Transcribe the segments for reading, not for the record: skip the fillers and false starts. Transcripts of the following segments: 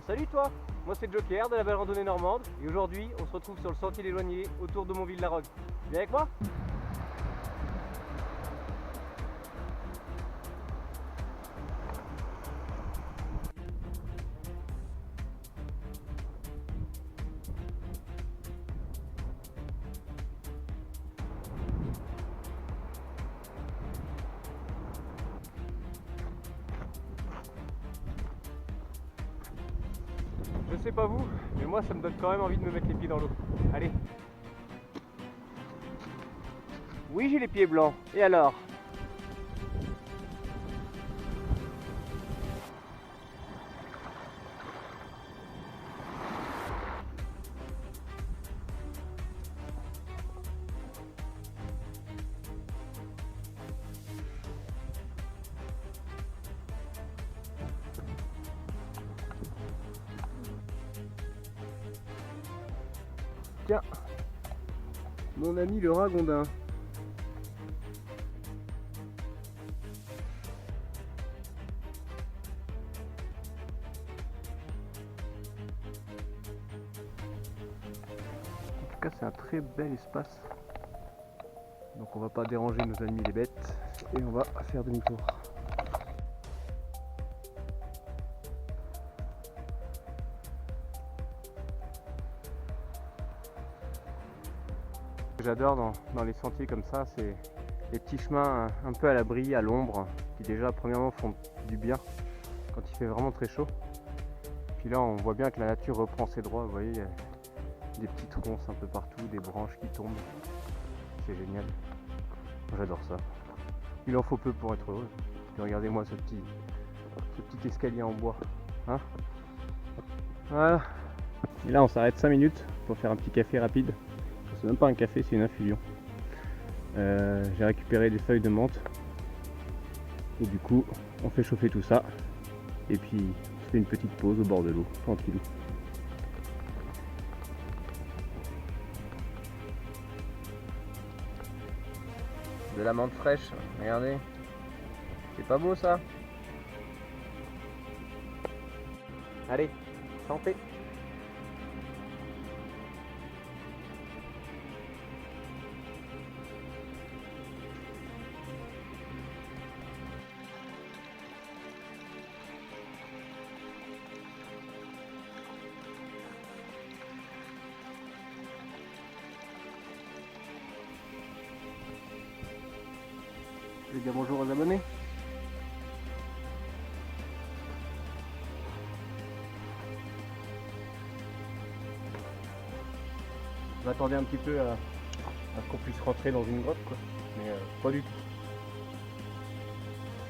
Salut toi, moi c'est Joker de la belle randonnée normande et aujourd'hui on se retrouve sur le sentier des Joigniers autour de Montville-la-Roque. Viens avec moi? Je sais pas vous, mais moi ça me donne quand même envie de me mettre les pieds dans l'eau. Allez. Oui, j'ai les pieds blancs. Et alors? Tiens, mon ami le ragondin. En tout cas, c'est un très bel espace. Donc on va pas déranger nos amis les bêtes et on va faire demi-tour. Ce que j'adore dans les sentiers comme ça, c'est les petits chemins un peu à l'abri, à l'ombre, qui déjà premièrement font du bien quand il fait vraiment très chaud. Puis là on voit bien que la nature reprend ses droits, vous voyez, il y a des petites ronces un peu partout, des branches qui tombent. C'est génial. J'adore ça. Il en faut peu pour être heureux. Et regardez-moi ce petit escalier en bois. Hein, voilà. Et là on s'arrête 5 minutes pour faire un petit café rapide. C'est même pas un café, c'est une infusion. J'ai récupéré des feuilles de menthe. Et du coup, on fait chauffer tout ça. Et puis, on fait une petite pause au bord de l'eau, tranquillou. De la menthe fraîche, regardez. C'est pas beau ça? Allez, santé! Je vais dire bonjour aux abonnés. Je m'attendais un petit peu à ce qu'on puisse rentrer dans une grotte, quoi. Mais pas du tout.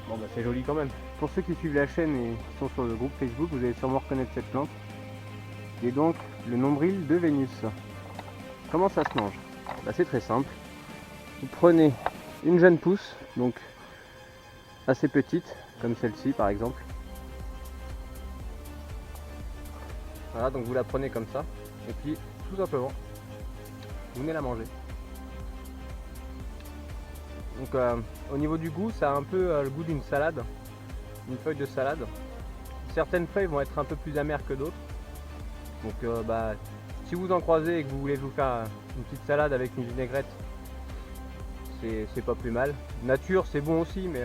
Bon bah c'est joli quand même. Pour ceux qui suivent la chaîne et qui sont sur le groupe Facebook, vous allez sûrement reconnaître cette plante. Qui est donc le nombril de Vénus. Comment ça se mange? Bah, c'est très simple. Vous prenez une jeune pousse, donc assez petite, comme celle-ci par exemple. Voilà, donc vous la prenez comme ça, et puis tout simplement, vous venez la manger. Donc au niveau du goût, ça a un peu le goût d'une salade, une feuille de salade. Certaines feuilles vont être un peu plus amères que d'autres. Donc bah, si vous en croisez et que vous voulez vous faire une petite salade avec une vinaigrette, c'est pas plus mal. Nature c'est bon aussi, mais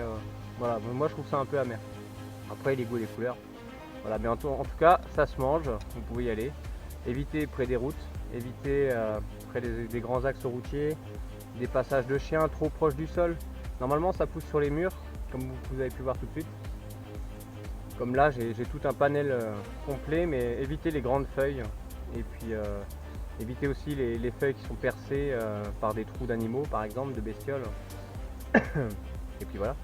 voilà, moi je trouve ça un peu amer. Après les goûts et les couleurs. Voilà, mais en tout cas ça se mange, vous pouvez y aller. Évitez près des routes, évitez près des grands axes routiers, des passages de chiens trop proches du sol. Normalement ça pousse sur les murs, comme vous avez pu voir tout de suite. Comme là j'ai tout un panel complet, mais évitez les grandes feuilles. Et puis évitez aussi les feuilles qui sont percées par des trous d'animaux par exemple, de bestioles. Et puis voilà.